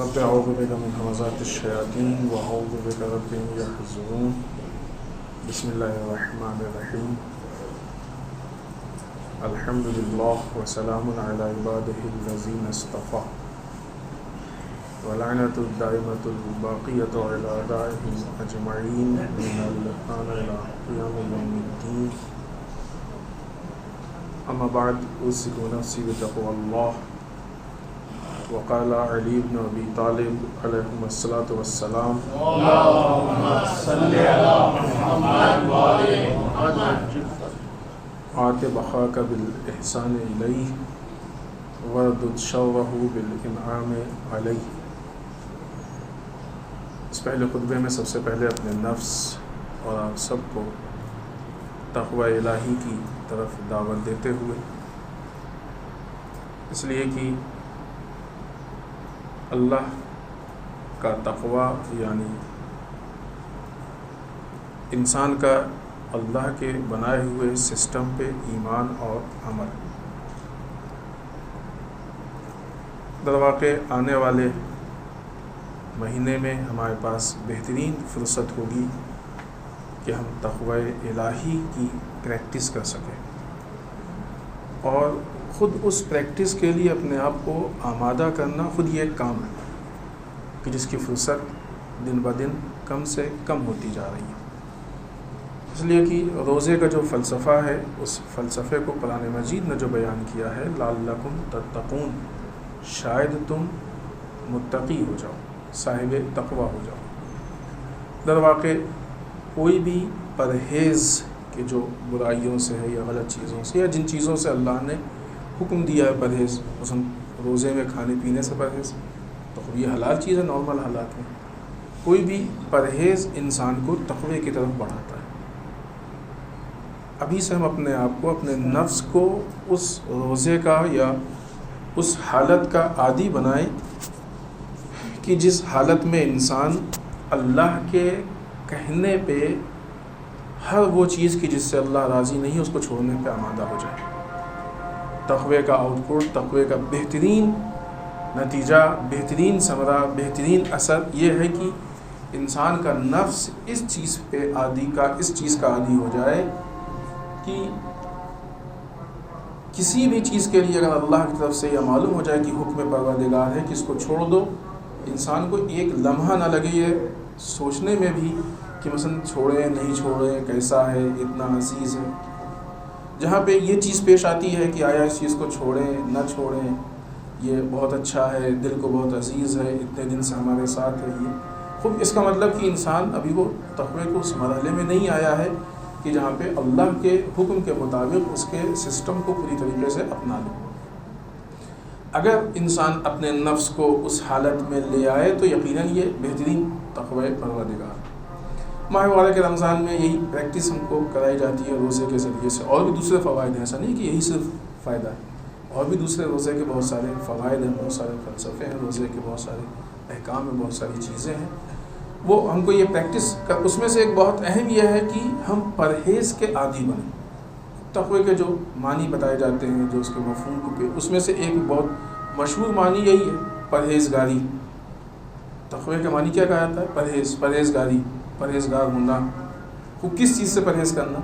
رب اعوذ بک من همزات الشیاطین واعوذ بک رب ان یحضرون بسم اللہ الرحمن الرحیم الحمد للہ وسلام علی عباده الذین اصطفى ولعنۃ الدائمۃ الباقیۃ علی اعدائهم اجمعین من الآن الی قیام یوم الدین اما بعد اوصیکم نفسی بتقوی اللہ. وقال علی بن ابی طالب علیہ الصلاۃ والسلام اللهم صل على محمد وعلى محمد عاتب اخاک بالاحسان الیہ وردد شرہ بالانعام علیہ. اس پہلے خطبے میں سب سے پہلے اپنے نفس اور آپ سب کو تقوی الہی کی طرف دعوت دیتے ہوئے، اس لیے کہ اللہ کا تقوی یعنی انسان کا اللہ کے بنائے ہوئے سسٹم پہ ایمان اور عمل. درواقع آنے والے مہینے میں ہمارے پاس بہترین فرصت ہوگی کہ ہم تقوی الہی کی پریکٹس کر سکیں اور خود اس پریکٹس کے لیے اپنے آپ کو آمادہ کرنا خود یہ ایک کام ہے کہ جس کی فرصت دن بدن کم سے کم ہوتی جا رہی ہے. اس لیے کہ روزے کا جو فلسفہ ہے اس فلسفے کو قرآن مجید نے جو بیان کیا ہے لعلکم تتقون، شاید تم متقی ہو جاؤ، صاحب تقوی ہو جاؤ. درواقع کوئی بھی پرہیز کہ جو برائیوں سے ہے یا غلط چیزوں سے یا جن چیزوں سے اللہ نے حکم دیا ہے پرہیز، مثلا روزے میں کھانے پینے سے پرہیز، تو یہ حلال چیز ہے نارمل حالات میں. کوئی بھی پرہیز انسان کو تقوی کی طرف بڑھاتا ہے. ابھی سے ہم اپنے آپ کو، اپنے نفس کو اس روزے کا یا اس حالت کا عادی بنائیں کہ جس حالت میں انسان اللہ کے کہنے پہ ہر وہ چیز کی جس سے اللہ راضی نہیں ہے اس کو چھوڑنے پہ آمادہ ہو جائے. تقوی کا آؤٹ پٹ، تقوی کا بہترین نتیجہ، بہترین ثمرہ، بہترین اثر یہ ہے کہ انسان کا نفس اس چیز کا عادی ہو جائے کہ کسی بھی چیز کے لیے اگر اللہ کی طرف سے یہ معلوم ہو جائے کہ حکم پروردگار ہے کہ اس کو چھوڑ دو، انسان کو ایک لمحہ نہ لگے یہ سوچنے میں بھی کہ مثلا چھوڑیں نہیں چھوڑیں، کیسا ہے، اتنا عزیز ہے. جہاں پہ یہ چیز پیش آتی ہے کہ آیا اس چیز کو چھوڑیں نہ چھوڑیں، یہ بہت اچھا ہے، دل کو بہت عزیز ہے، اتنے دن سے ہمارے ساتھ ہے، یہ خود اس کا مطلب کہ انسان ابھی وہ تقوی کو اس مرحلے میں نہیں آیا ہے کہ جہاں پہ اللہ کے حکم کے مطابق اس کے سسٹم کو پوری طریقے سے اپنا لے. اگر انسان اپنے نفس کو اس حالت میں لے آئے تو یقیناً یہ بہترین تقوی پروردگار. ماہ مبارک کے رمضان میں یہی پریکٹس ہم کو کرائی جاتی ہے روزے کے ذریعے سے. اور بھی دوسرے فوائد ہیں، ایسا نہیں کہ یہی صرف فائدہ ہے، اور بھی دوسرے روزے کے بہت سارے فوائد ہیں، بہت سارے فلسفے ہیں روزے کے، بہت سارے احکام ہیں، بہت ساری چیزیں ہیں. وہ ہم کو یہ پریکٹس اس میں سے ایک بہت اہم یہ ہے کہ ہم پرہیز کے عادی بنیں. تقوی کے جو معنی بتائے جاتے ہیں، جو اس کے مفہوم کو، اس میں سے ایک بہت مشہور معنی یہی ہے پرہیزگاری. تقوی کا معنی کیا کہا جاتا ہے؟ پرہیز، پرہیزگاری، پرہیزگار ہونا. وہ کس چیز سے پرہیز کرنا؟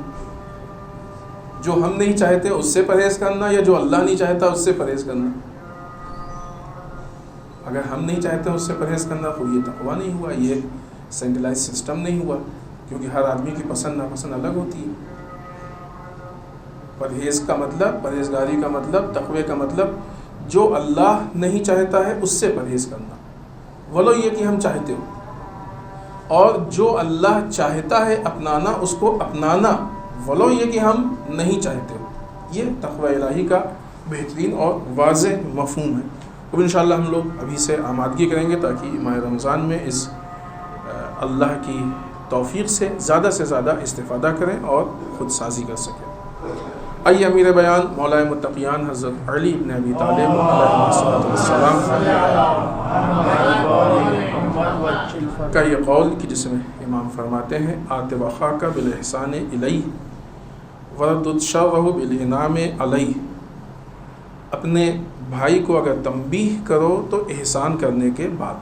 جو ہم نہیں چاہتے اس سے پرہیز کرنا یا جو اللہ نہیں چاہتا اس سے پرہیز کرنا؟ اگر ہم نہیں چاہتے اس سے پرہیز کرنا تو یہ تقوی نہیں ہوا، یہ سینٹرلائز سسٹم نہیں ہوا، کیونکہ ہر آدمی کی پسند ناپسند الگ ہوتی ہے. پرہیز کا مطلب، پرہیزگاری کا مطلب، تقوی کا مطلب جو اللہ نہیں چاہتا ہے اس سے پرہیز کرنا، ولو یہ کہ ہم چاہتے ہو، اور جو اللہ چاہتا ہے اپنانا اس کو اپنانا، ولو یہ کہ ہم نہیں چاہتے ہو. یہ تقوی الہی کا بہترین اور واضح مفہوم ہے. اب انشاءاللہ ہم لوگ ابھی سے آمادگی کریں گے تاکہ ماہ رمضان میں اس اللہ کی توفیق سے زیادہ استفادہ کریں اور خود سازی کر سکیں۔ آئیے امیر بیان مولا متقیان حضرت علی بن ابی طالب علیہ السلام کا یہ قول کہ جس میں امام فرماتے ہیں آتب اخاک بالاحسان الیہ وردد شرہ بالانعام علیہ، اپنے بھائی کو اگر تنبیہ کرو تو احسان کرنے کے بعد۔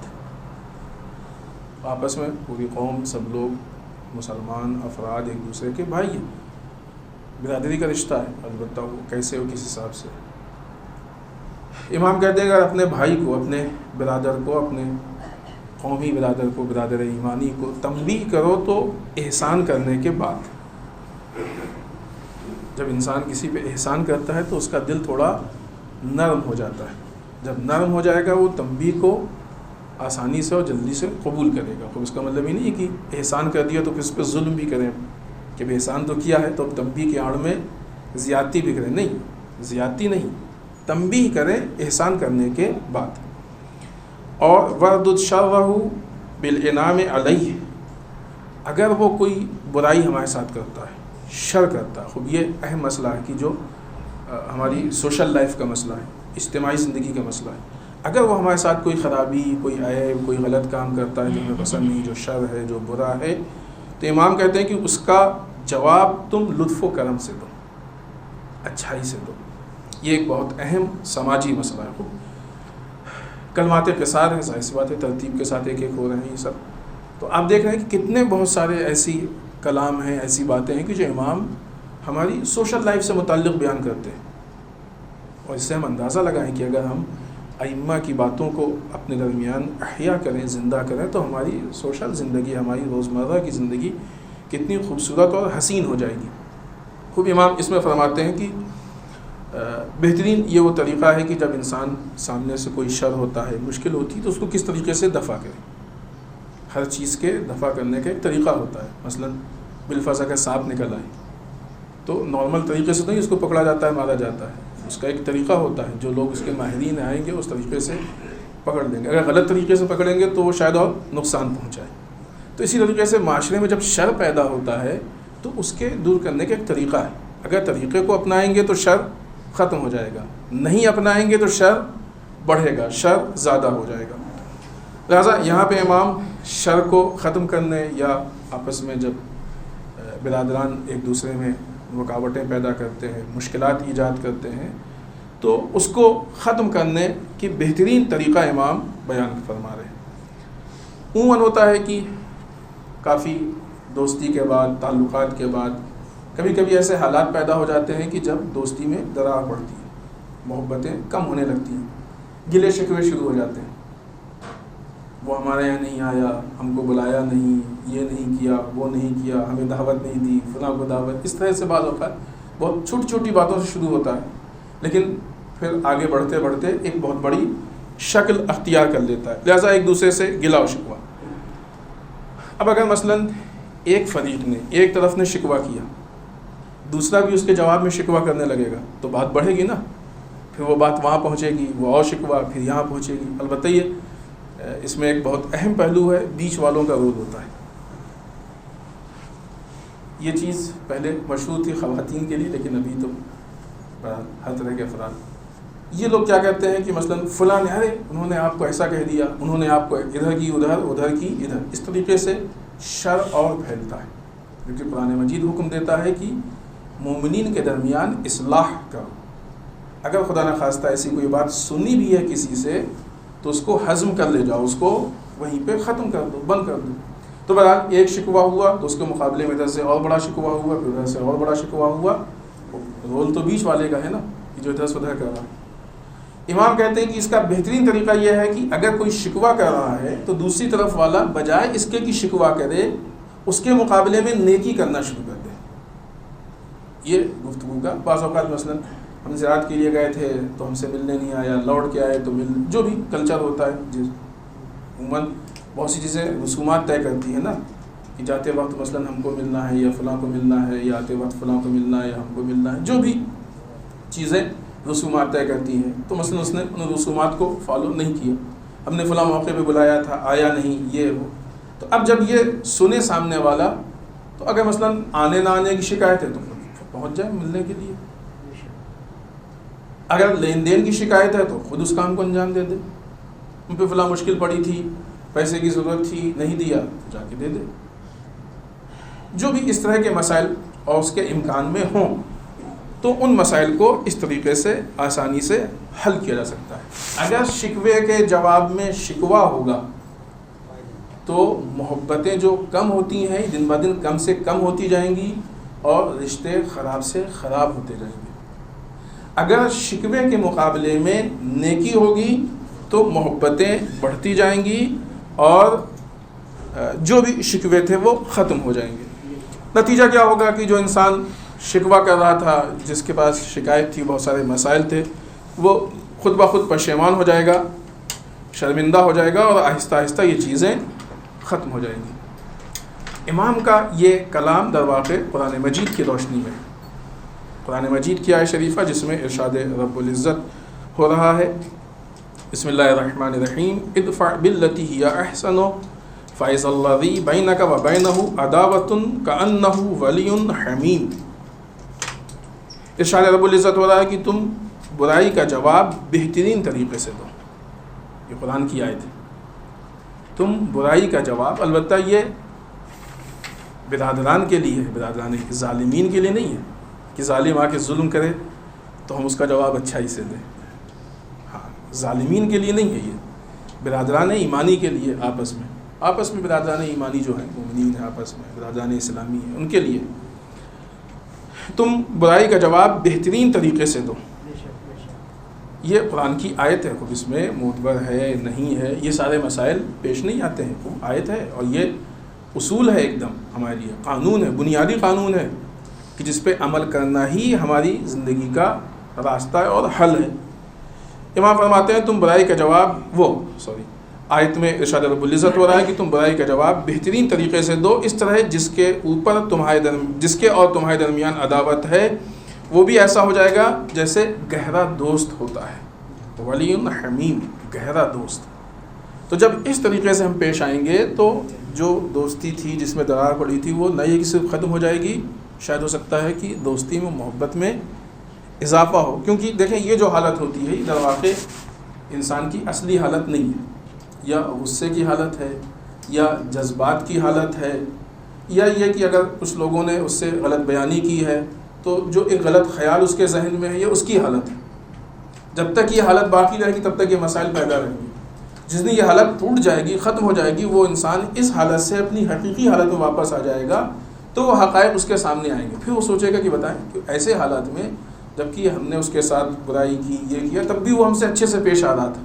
آپس میں پوری قوم سب لوگ مسلمان افراد ایک دوسرے کے بھائی ہیں، برادری کا رشتہ ہے، البتہ وہ کیسے ہو کس حساب سے۔ امام کہتے ہیں اگر اپنے بھائی کو، اپنے برادر کو، اپنے قومی برادر کو، برادر ایمانی کو تنبیہ کرو تو احسان کرنے کے بعد۔ جب انسان کسی پہ احسان کرتا ہے تو اس کا دل تھوڑا نرم ہو جاتا ہے، جب نرم ہو جائے گا وہ تنبیہ کو آسانی سے اور جلدی سے قبول کرے گا۔ تو اس کا مطلب یہ نہیں کہ احسان کر دیا تو پھر اس پہ ظلم بھی کریں کہ احسان تو کیا ہے تو اب تنبیہ کے آڑ میں زیادتی بھی کریں، نہیں، زیادتی نہیں، تنبیہ کریں احسان کرنے کے بعد۔ اور وردد شرہ بالانعام علیہ، اگر وہ کوئی برائی ہمارے ساتھ کرتا ہے، شر کرتا ہے، خب یہ اہم مسئلہ ہے کہ جو ہماری سوشل لائف کا مسئلہ ہے، اجتماعی زندگی کا مسئلہ ہے، اگر وہ ہمارے ساتھ کوئی خرابی، کوئی عیب، کوئی غلط کام کرتا ہے جو ہمیں پسند نہیں، جو شر ہے، جو برا ہے، تو امام کہتے ہیں کہ اس کا جواب تم لطف و کرم سے دو، اچھائی سے دو۔ یہ ایک بہت اہم سماجی مسئلہ ہے۔ کلمات قصار ہیں، ظاہر سی بات ہے ترتیب کے ساتھ ایک ایک ہو رہے ہیں یہ سب، تو آپ دیکھ رہے ہیں کہ کتنے بہت سارے ایسی کلام ہیں، ایسی باتیں ہیں کہ جو امام ہماری سوشل لائف سے متعلق بیان کرتے ہیں، اور اس سے ہم اندازہ لگائیں کہ اگر ہم ائمہ کی باتوں کو اپنے درمیان احیا کریں، زندہ کریں، تو ہماری سوشل زندگی، ہماری روزمرہ کی زندگی کتنی خوبصورت اور حسین ہو جائے گی۔ خوب امام اس میں فرماتے ہیں کہ بہترین یہ وہ طریقہ ہے کہ جب انسان سامنے سے کوئی شر ہوتا ہے، مشکل ہوتی ہے، تو اس کو کس طریقے سے دفع کرے۔ ہر چیز کے دفع کرنے کا ایک طریقہ ہوتا ہے، مثلا بالفضا کا سانپ نکل آئے تو نارمل طریقے سے نہیں اس کو پکڑا جاتا ہے، مارا جاتا ہے، اس کا ایک طریقہ ہوتا ہے، جو لوگ اس کے ماہرین آئیں گے اس طریقے سے پکڑ لیں گے۔ اگر غلط طریقے سے پکڑیں گے تو وہ شاید اور نقصان پہنچائے۔ تو اسی طریقے سے معاشرے میں جب شر پیدا ہوتا ہے تو اس کے دور کرنے کا ایک طریقہ ہے، اگر طریقے کو اپنائیں گے تو شر ختم ہو جائے گا، نہیں اپنائیں گے تو شر بڑھے گا، شر زیادہ ہو جائے گا۔ لہٰذا یہاں پہ امام شر کو ختم کرنے یا آپس میں جب برادران ایک دوسرے میں رکاوٹیں پیدا کرتے ہیں، مشکلات ایجاد کرتے ہیں، تو اس کو ختم کرنے کی بہترین طریقہ امام بیان فرما رہے ہیں۔ عموماً ہوتا ہے کہ کافی دوستی کے بعد، تعلقات کے بعد کبھی کبھی ایسے حالات پیدا ہو جاتے ہیں کہ جب دوستی میں درار پڑتی ہے، محبتیں کم ہونے لگتی ہیں، گلے شکوے شروع ہو جاتے ہیں، وہ ہمارے یہاں نہیں آیا، ہم کو بلایا نہیں، یہ نہیں کیا، وہ نہیں کیا، ہمیں دعوت نہیں دی، فلاں کو دعوت، اس طرح سے بعض اوقات بہت چھوٹی چھوٹی باتوں سے شروع ہوتا ہے، لیکن پھر آگے بڑھتے بڑھتے ایک بہت بڑی شکل اختیار کر لیتا ہے، لہٰذا ایک دوسرے سے گلا و شکوہ۔ اب اگر مثلاً ایک فریق نے، ایک طرف نے شکوہ کیا، دوسرا بھی اس کے جواب میں شکوہ کرنے لگے گا تو بات بڑھے گی نا، پھر وہ بات وہاں پہنچے گی، وہ اور شکوہ پھر یہاں پہنچے گی۔ البتہ یہ اس میں ایک بہت اہم پہلو ہے، بیچ والوں کا رول ہوتا ہے۔ یہ چیز پہلے مشہور تھی خواتین کے لیے، لیکن ابھی تو ہر طرح کے افراد، یہ لوگ کیا کہتے ہیں کہ مثلاً فلاں نے، ارے انہوں نے آپ کو ایسا کہہ دیا، انہوں نے آپ کو ادھر کی ادھر، ادھر کی ادھر، اس طریقے سے شر اور پھیلتا ہے، کیونکہ قرآن مجید حکم دیتا ہے کہ مومنین کے درمیان اصلاح کرو۔ اگر خدا نخواستہ ایسی کوئی بات سنی بھی ہے کسی سے تو اس کو ہضم کر لے جاؤ، اس کو وہیں پہ ختم کر دو، بند کر دو۔ تو بہرحال ایک شکوہ ہوا تو اس کے مقابلے میں ادھر سے اور بڑا شکوہ ہوا، پھر ادھر سے اور بڑا شکوہ ہوا، رول تو بیچ والے کا ہے نا، کہ جو ادھر سے ادھر کر رہا ہے۔ امام کہتے ہیں کہ اس کا بہترین طریقہ یہ ہے کہ اگر کوئی شکوہ کر رہا ہے تو دوسری طرف والا بجائے اس کے کہ شکوہ کرے، اس کے مقابلے میں نیکی کرنا شروع کر دے۔ یہ گفتگو کا بعض اوقات مثلاً ہم زیارت کے لیے گئے تھے تو ہم سے ملنے نہیں آیا، لوٹ کے آئے تو جو بھی کلچر ہوتا ہے، عموماً بہت سی چیزیں رسومات طے کرتی ہیں نا، کہ جاتے وقت مثلاً ہم کو ملنا ہے یا فلاں کو ملنا ہے، یا آتے وقت فلاں کو ملنا ہے یا ہم کو ملنا ہے، جو بھی چیزیں رسومات طے کرتی ہے، تو مثلا اس نے ان رسومات کو فالو نہیں کیا، ہم نے فلاں موقع پہ بلایا تھا آیا نہیں، یہ وہ، تو اب جب یہ سنے سامنے والا تو اگر مثلا آنے نہ آنے کی شکایت ہے تو پہنچ جائے ملنے کے لیے، اگر لین دین کی شکایت ہے تو خود اس کام کو انجام دے دے، ان پہ فلاں مشکل پڑی تھی، پیسے کی ضرورت تھی، نہیں دیا تو جا کے دے دے۔ جو بھی اس طرح کے مسائل اور اس کے امکان میں ہوں تو ان مسائل کو اس طریقے سے آسانی سے حل کیا جا سکتا ہے۔ اگر شکوے کے جواب میں شکوہ ہوگا تو محبتیں جو کم ہوتی ہیں دن بہ دن کم سے کم ہوتی جائیں گی اور رشتے خراب سے خراب ہوتے جائیں گے۔ اگر شکوے کے مقابلے میں نیکی ہوگی تو محبتیں بڑھتی جائیں گی اور جو بھی شکوے تھے وہ ختم ہو جائیں گے۔ نتیجہ کیا ہوگا کہ جو انسان شکوہ کر رہا تھا، جس کے پاس شکایت تھی، بہت سارے مسائل تھے، وہ خود بخود پشیمان ہو جائے گا، شرمندہ ہو جائے گا اور آہستہ آہستہ یہ چیزیں ختم ہو جائیں گی۔ امام کا یہ کلام در واقع قرآن مجید کی روشنی میں، قرآن مجید کی آیت شریفہ جس میں ارشاد رب العزت ہو رہا ہے، بسم اللہ الرحمن الرحیم، ادفع باللتی ہی احسن فَإِذَا الَّذِي بَيْنَكَ وَبَيْنَهُ عَدَاوَةٌ كَأَنَّهُ وَلِيٌّ حَمِيمٌ۔ ارشاد رب العزت ہو رہا ہے کہ تم برائی کا جواب بہترین طریقے سے دو۔ یہ قرآن کی آیت ہے، تم برائی کا جواب، البتہ یہ برادران کے لیے ہے، برادران ظالمین کے لیے نہیں ہے کہ ظالم آ کے ظلم کرے تو ہم اس کا جواب اچھائی سے دیں۔ ہاں، ظالمین کے لیے نہیں ہے، یہ برادران ایمانی کے لیے، آپس میں برادران ایمانی جو ہیں، مومنین ہیں، آپس میں برادران اسلامی ہیں، ان کے لیے تم برائی کا جواب بہترین طریقے سے دو۔ یہ قرآن کی آیت ہے، خود اس میں معتبر ہے نہیں ہے یہ سارے مسائل پیش نہیں آتے ہیں، وہ آیت ہے اور یہ اصول ہے، ایک دم ہمارے لیے قانون ہے، بنیادی قانون ہے کہ جس پہ عمل کرنا ہی ہماری زندگی کا راستہ ہے اور حل ہے۔ امام فرماتے ہیں تم برائی کا جواب آیت میں ارشاد رب العزت ہو رہا ہے کہ تم برائی کا جواب بہترین طریقے سے دو، اس طرح جس کے اور تمہارے درمیان عداوت ہے وہ بھی ایسا ہو جائے گا جیسے گہرا دوست ہوتا ہے، ولی حمیم، گہرا دوست۔ تو جب اس طریقے سے ہم پیش آئیں گے تو جو دوستی تھی جس میں درار پڑی تھی وہ نئی صرف ختم ہو جائے گی، شاید ہو سکتا ہے کہ دوستی میں محبت میں اضافہ ہو، کیونکہ دیکھیں یہ جو حالت ہوتی ہے در واقع انسان کی اصلی حالت نہیں ہے، یا غصے کی حالت ہے یا جذبات کی حالت ہے، یا یہ کہ اگر کچھ لوگوں نے اس سے غلط بیانی کی ہے تو جو ایک غلط خیال اس کے ذہن میں ہے یہ اس کی حالت ہے۔ جب تک یہ حالت باقی رہے گی تب تک یہ مسائل پیدا رہیں گے۔ جس دن یہ حالت ٹوٹ جائے گی، ختم ہو جائے گی، وہ انسان اس حالت سے اپنی حقیقی حالت میں واپس آ جائے گا تو وہ حقائق اس کے سامنے آئیں گے۔ پھر وہ سوچے گا کہ بتائیں کہ ایسے حالات میں جبکہ ہم نے اس کے ساتھ برائی کی، یہ کیا، تب بھی وہ ہم سے اچھے سے پیش آ رہا تھا۔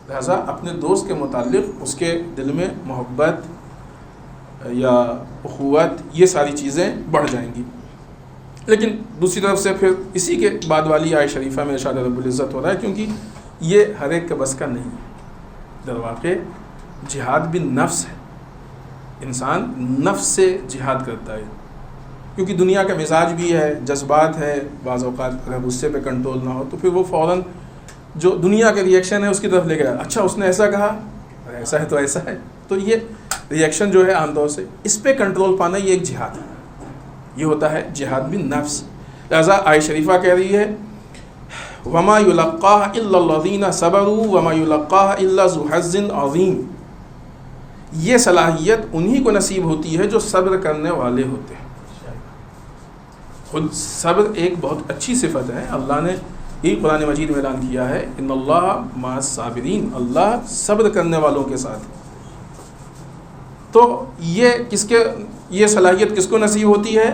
لہٰذا اپنے دوست کے متعلق اس کے دل میں محبت یا اخوت یہ ساری چیزیں بڑھ جائیں گی۔ لیکن دوسری طرف سے پھر اسی کے بعد والی آیت شریفہ میں ارشاد رب العزت ہو رہا ہے کیونکہ یہ ہر ایک کے بس کا نہیں ہے۔ در واقع جہاد بھی نفس ہے، انسان نفس سے جہاد کرتا ہے، کیونکہ دنیا کا مزاج بھی ہے، جذبات ہے، بعض اوقات اگر غصے پہ کنٹرول نہ ہو تو پھر وہ فوراً جو دنیا کا ریئیکشن ہے اس کی طرف لے گیا، اچھا اس نے ایسا کہا، ایسا ہے تو ایسا ہے، تو یہ ریئیکشن جو ہے عام طور سے اس پہ کنٹرول پانا یہ ایک جہاد ہے، یہ ہوتا ہے جہاد بھی نفس۔ لہذا آیت شریفہ کہہ رہی ہے وَمَا يُلَقَّاهَ إِلَّا الَّذِينَ صَبَرُوا وَمَا يُلَقَّاهَ إِلَّا ذُو حَظٍّ عَظِيمٍ۔ یہ صلاحیت انہی کو نصیب ہوتی ہے جو صبر کرنے والے ہوتے ہیں۔ خود صبر ایک بہت اچھی صفت ہے، اللہ نے یہ قرآن مجید میں اعلان کیا ہے ان اللہ مع الصابرین، اللہ صبر کرنے والوں کے ساتھ۔ تو یہ صلاحیت کس کو نصیب ہوتی ہے؟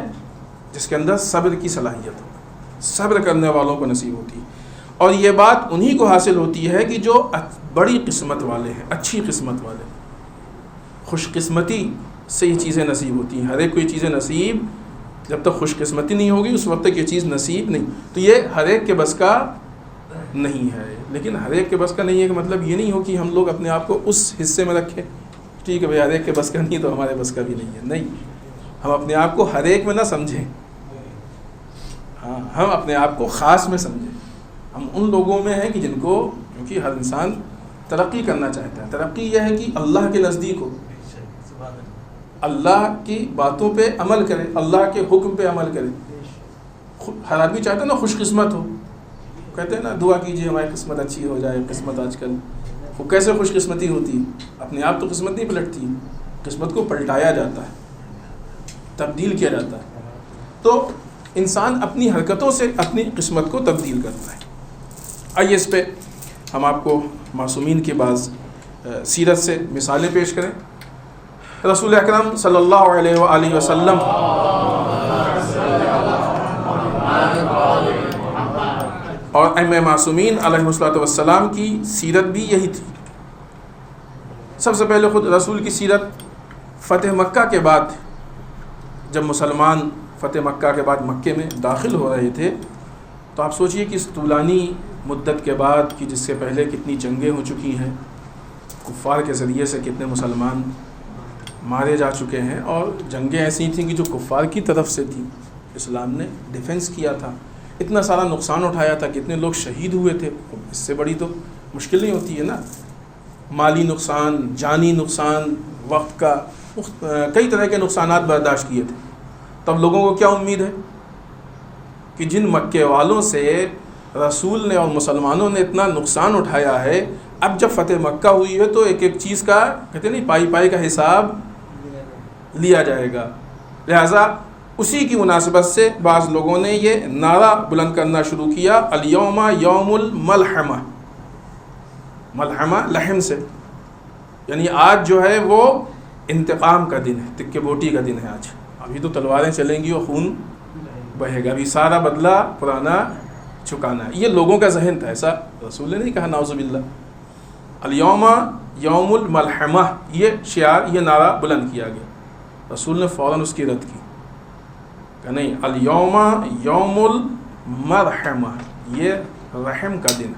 جس کے اندر صبر کی صلاحیت ہو، صبر کرنے والوں کو نصیب ہوتی ہے۔ اور یہ بات انہی کو حاصل ہوتی ہے کہ جو بڑی قسمت والے ہیں، اچھی قسمت والے، خوش قسمتی سے یہ چیزیں نصیب ہوتی ہیں۔ ہر ایک کو یہ چیزیں نصیب جب تک خوش قسمتی نہیں ہوگی اس وقت تک یہ چیز نصیب نہیں۔ تو یہ ہر ایک کے بس کا نہیں ہے، لیکن ہر ایک کے بس کا نہیں ہے کہ مطلب یہ نہیں ہو کہ ہم لوگ اپنے آپ کو اس حصے میں رکھیں، ٹھیک ہے بھائی ہر ایک کے بس کا نہیں تو ہمارے بس کا بھی نہیں ہے، نہیں، ہم اپنے آپ کو ہر ایک میں نہ سمجھیں، ہاں ہم اپنے آپ کو خاص میں سمجھیں۔ ہم ان لوگوں میں ہیں کہ جن کو، کیونکہ ہر انسان ترقی کرنا چاہتا ہے. ترقی یہ ہے کہ اللہ کے نزدیک ہو، اللہ کی باتوں پہ عمل کرے، اللہ کے حکم پہ عمل کرے. ہر آدمی چاہتا ہے نا خوش قسمت ہو. کہتے ہیں نا دعا کیجیے ہماری قسمت اچھی ہو جائے. قسمت آج کل وہ کیسے خوش قسمتی ہوتی ہے؟ اپنے آپ تو قسمت نہیں پلٹتی، قسمت کو پلٹایا جاتا ہے، تبدیل کیا جاتا ہے. تو انسان اپنی حرکتوں سے اپنی قسمت کو تبدیل کرتا ہے. آئیے اس پہ ہم آپ کو معصومین کے بعض سیرت سے مثالیں پیش کریں. رسول اکرم صلی اللہ علیہ وآلہ وسلم اور ائمہ معصومین علیہ الصلوۃ والسلام کی سیرت بھی یہی تھی. سب سے پہلے خود رسول کی سیرت فتح مکہ کے بعد، جب مسلمان فتح مکہ کے بعد مکے میں داخل ہو رہے تھے، تو آپ سوچئے کہ اس طولانی مدت کے بعد کہ جس سے پہلے کتنی جنگیں ہو چکی ہیں، کفار کے ذریعے سے کتنے مسلمان مارے جا چکے ہیں، اور جنگیں ایسی تھیں کہ جو کفار کی طرف سے تھیں. اسلام نے ڈیفنس کیا تھا، اتنا سارا نقصان اٹھایا تھا، کتنے لوگ شہید ہوئے تھے. اس سے بڑی تو مشکل نہیں ہوتی ہے نا. مالی نقصان، جانی نقصان، وقت کا، کئی طرح کے نقصانات برداشت کیے تھے. تب لوگوں کو کیا امید ہے کہ جن مکے والوں سے رسول نے اور مسلمانوں نے اتنا نقصان اٹھایا ہے، اب جب فتح مکہ ہوئی ہے تو ایک ایک چیز کا، کہتے نہیں پائی پائی کا حساب لیا جائے گا. لہٰذا اسی کی مناسبت سے بعض لوگوں نے یہ نعرہ بلند کرنا شروع کیا، الیوم یوم الملحمہ. ملحمہ لحم سے، یعنی آج جو ہے وہ انتقام کا دن ہے، تکے بوٹی کا دن ہے. آج ابھی تو تلواریں چلیں گی اور خون بہے گا، ابھی سارا بدلہ پرانا چکانا ہے. یہ لوگوں کا ذہن تھا، ایسا رسول نے نہیں کہا نعوذ باللہ. الیوم یوم الملحمہ یہ شعار، یہ نعرہ بلند کیا گیا. رسول نے فوراً اس کی رد کی کہ نہیں، الیوم یوم المرحمہ، یہ رحم کا دن،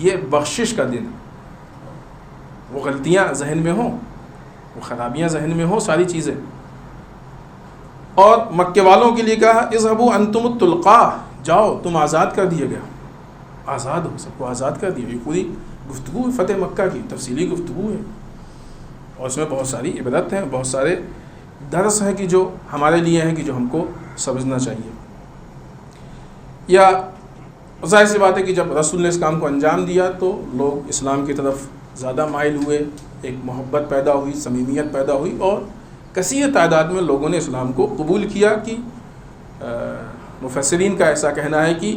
یہ بخشش کا دن. وہ غلطیاں ذہن میں ہوں، وہ خرابیاں ذہن میں ہوں، ساری چیزیں. اور مکے والوں کے لیے کہا اذهبوا انتم الطلقاء، جاؤ تم آزاد کر دیے گئے، آزاد ہو، سب کو آزاد کر دیا. یہ پوری گفتگو ہے فتح مکہ کی، تفصیلی گفتگو ہے، اور اس میں بہت ساری عبرت ہیں، بہت سارے درس ہیں کہ جو ہمارے لیے ہیں، کہ جو ہم کو سمجھنا چاہیے. یا ظاہر سی بات ہے کہ جب رسول نے اس کام کو انجام دیا تو لوگ اسلام کی طرف زیادہ مائل ہوئے، ایک محبت پیدا ہوئی، صمیمیت پیدا ہوئی، اور کثیر تعداد میں لوگوں نے اسلام کو قبول کیا. کہ مفسرین کا ایسا کہنا ہے کہ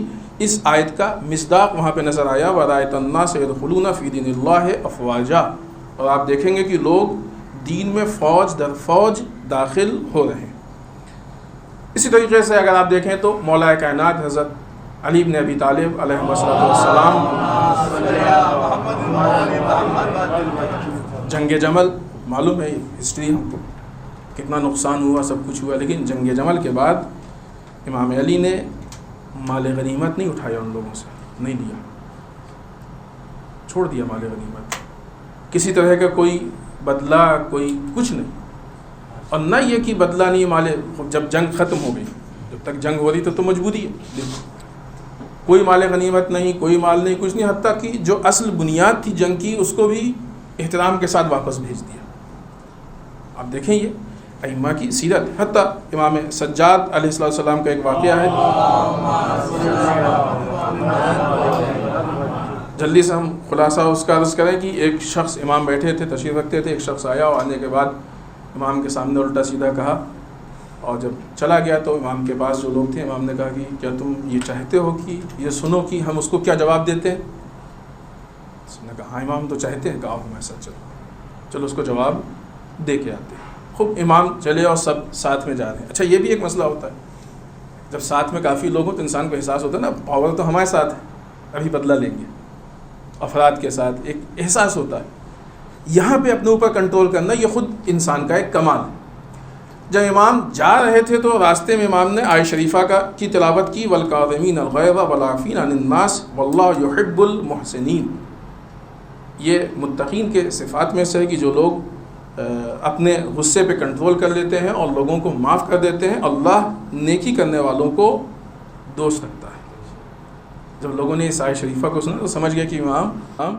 اس آیت کا مصداق وہاں پہ نظر آیا، وَرَأَيْتَ النَّاسَ يَدْخُلُونَ فِي دِينِ اللَّهِ أَفْوَاجًا، اور آپ دیکھیں گے کہ لوگ دین میں فوج در فوج داخل ہو رہے ہیں. اسی طریقے سے اگر آپ دیکھیں تو مولا کائنات حضرت علی بن ابی طالب علیہ السلام، جنگ جمل معلوم ہے ہسٹری ہم کو، کتنا نقصان ہوا، سب کچھ ہوا، لیکن جنگ جمل کے بعد امام علی نے مال غنیمت نہیں اٹھایا، ان لوگوں سے نہیں لیا، چھوڑ دیا مال غنیمت. کسی طرح کا کوئی بدلہ، کوئی کچھ نہیں. اور نہ یہ کہ بدلہ نہیں، مال جب جنگ ختم ہو گئی، جب تک جنگ ہو رہی تو مجبوری ہے، کوئی مال غنیمت نہیں، کوئی مال نہیں، کچھ نہیں. حتیٰ کہ جو اصل بنیاد تھی جنگ کی اس کو بھی احترام کے ساتھ واپس بھیج دیا. آپ دیکھیں یہ ائمہ کی سیرت. حتیٰ امام سجاد علیہ السلام کا ایک واقعہ ہے، جلدی سے ہم خلاصہ اس کا عرض کریں کہ ایک شخص، امام بیٹھے تھے تشریف رکھتے تھے، ایک شخص آیا اور آنے کے بعد امام کے سامنے الٹا سیدھا کہا، اور جب چلا گیا تو امام کے پاس جو لوگ تھے، امام نے کہا کہ کیا تم یہ چاہتے ہو کہ یہ سنو کہ ہم اس کو کیا جواب دیتے ہیں؟ اس نے کہا ہاں امام تو چاہتے ہیں. کہا ہمیں سچ، چلو اس کو جواب دے کے آتے ہیں. خوب امام چلے اور سب ساتھ میں جا رہے ہیں. اچھا یہ بھی ایک مسئلہ ہوتا ہے، جب ساتھ میں کافی لوگ ہوں تو انسان کو احساس ہوتا ہے نا، پاور تو ہمارے ساتھ ہے، ابھی بدلہ لیں گے. افراد کے ساتھ ایک احساس ہوتا ہے. یہاں پہ اپنے اوپر کنٹرول کرنا یہ خود انسان کا ایک کمال ہے. جب امام جا رہے تھے تو راستے میں امام نے آیت شریفہ کی تلاوت کی، وَالْكَاظِمِينَ الْغَيْظَ وَالْعَافِينَ عَنِ النَّاسِ وَاللَّهُ يُحِبُّ الْمُحْسِنِينَ. یہ متقین کے صفات میں سے ہے کہ جو لوگ اپنے غصے پہ کنٹرول کر لیتے ہیں اور لوگوں کو معاف کر دیتے ہیں. اللہ نیکی کرنے والوں کو دوست رکھتا ہے. جب لوگوں نے اس آیت شریفہ کو سنا تو سمجھ گیا کہ امام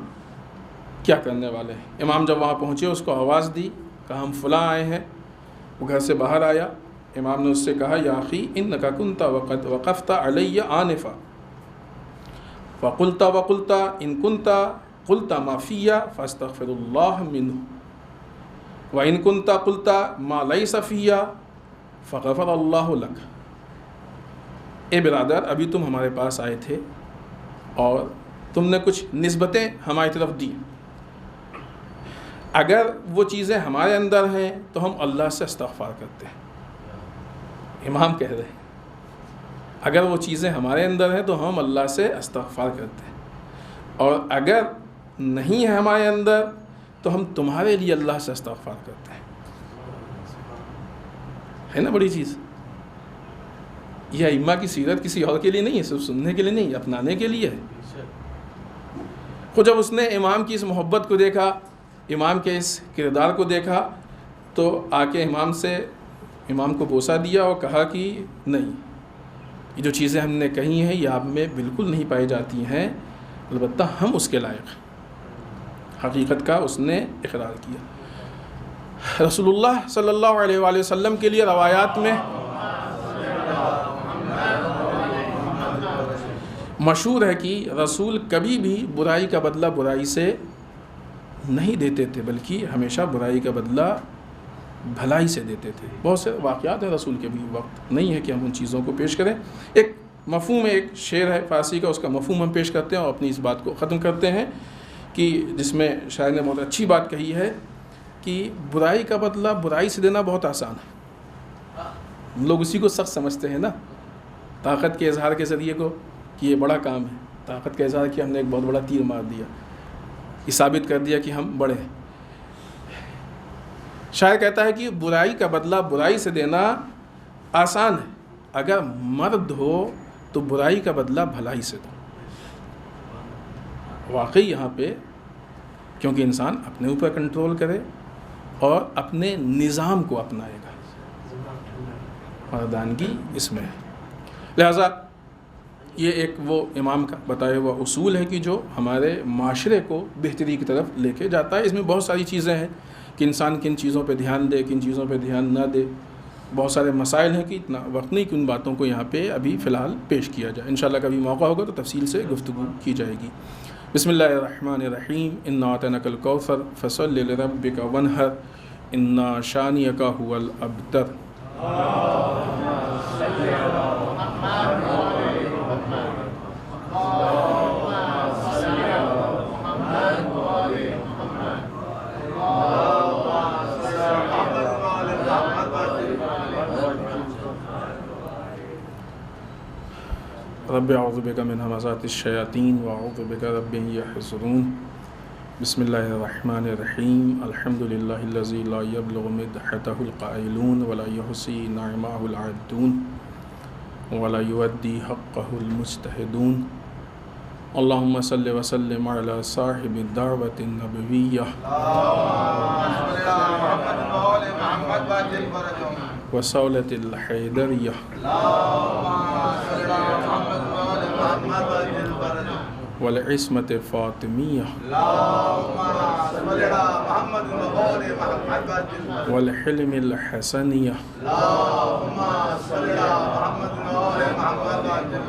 کیا کرنے والے ہیں۔ امام جب وہاں پہنچے اس کو آواز دی، کہا ہم فلاں آئے ہیں۔ وہ گھر سے باہر آیا، امام نے اس سے کہا یا اخی انک کنت وقد وقفت علی آنفا فقلت وقلت ان کنت قلت ما فی فاستغفر اللہ منہ وان کنت قلت ما لیس فی فغفر اللہ لک۔ اے برادر، ابھی تم ہمارے پاس آئے تھے اور تم نے کچھ نسبتیں ہماری طرف دی، اگر وہ چیزیں ہمارے اندر ہیں تو ہم اللہ سے استغفار کرتے ہیں۔ امام کہہ رہے ہیں اگر وہ چیزیں ہمارے اندر ہیں تو ہم اللہ سے استغفار کرتے ہیں، اور اگر نہیں ہے ہمارے اندر تو ہم تمہارے لیے اللہ سے استغفار کرتے ہیں۔ ہے نا بڑی چیز؟ یہ ائمہ کی سیرت کسی اور کے لیے نہیں ہے، صرف سننے کے لیے نہیں، اپنانے کے لیے ہے۔ خود جب اس نے امام کی اس محبت کو دیکھا، امام کے اس کردار کو دیکھا، تو آ کے امام کو بوسہ دیا اور کہا کہ نہیں، یہ جو چیزیں ہم نے کہی ہیں یہ آپ میں بالکل نہیں پائی جاتی ہیں، البتہ ہم اس کے لائق ہیں۔ حقیقت کا اس نے اقرار کیا۔ رسول اللہ صلی اللہ علیہ وآلہ وسلم کے لیے روایات میں مشہور ہے کہ رسول کبھی بھی برائی کا بدلہ برائی سے نہیں دیتے تھے، بلکہ ہمیشہ برائی کا بدلہ بھلائی سے دیتے تھے۔ بہت سے واقعات ہیں رسول کے بھی، وقت نہیں ہے کہ ہم ان چیزوں کو پیش کریں۔ ایک مفہوم ہے، ایک شعر ہے فارسی کا، اس کا مفہوم ہم پیش کرتے ہیں اور اپنی اس بات کو ختم کرتے ہیں، کہ جس میں شاعر نے بہت اچھی بات کہی ہے کہ برائی کا بدلہ برائی سے دینا بہت آسان ہے۔ ہم لوگ اسی کو سخت سمجھتے ہیں نا، طاقت کے اظہار کے ذریعے کو، کہ یہ بڑا کام ہے، طاقت کا اظہار کیا، ہم نے ایک بہت بڑا تیر مار دیا، یہ ثابت کر دیا کہ ہم بڑے ہیں۔ شاعر کہتا ہے کہ برائی کا بدلہ برائی سے دینا آسان ہے، اگر مرد ہو تو برائی کا بدلہ بھلائی سے دو۔ واقعی یہاں پہ کیونکہ انسان اپنے اوپر کنٹرول کرے اور اپنے نظام کو اپنائے گا، مردانگی اس میں ہے۔ لہذا یہ ایک وہ امام کا بتایا ہوا اصول ہے کہ جو ہمارے معاشرے کو بہتری کی طرف لے کے جاتا ہے۔ اس میں بہت ساری چیزیں ہیں کہ انسان کن چیزوں پہ دھیان دے، کن چیزوں پہ دھیان نہ دے، بہت سارے مسائل ہیں کہ اتنا وقت نہیں کہ ان باتوں کو یہاں پہ ابھی فی الحال پیش کیا جائے۔ انشاءاللہ کبھی موقع ہوگا تو تفصیل سے گفتگو کی جائے گی۔ بسم اللہ الرحمن الرحیم، انا اعطیناک الکوثر فصل لربک وانحر انا شانئک ھو الابتر۔ رب اعوذ بک من همزات الشیاطین واعوذ بک رب ان یحضرون۔ بسم اللہ الرحمن الرحیم، الحمد للہ الذی لا یبلغ مدحتہ القائلون ولا یحصی نعمہ العادون ولا یؤدی حقہ المجتہدون۔ اللہم صل وسلم علی صاحب الدعوۃ النبویہ وصولۃ الحیدریہ والعصمۃ فاطمیہ والحلم الحسنیہ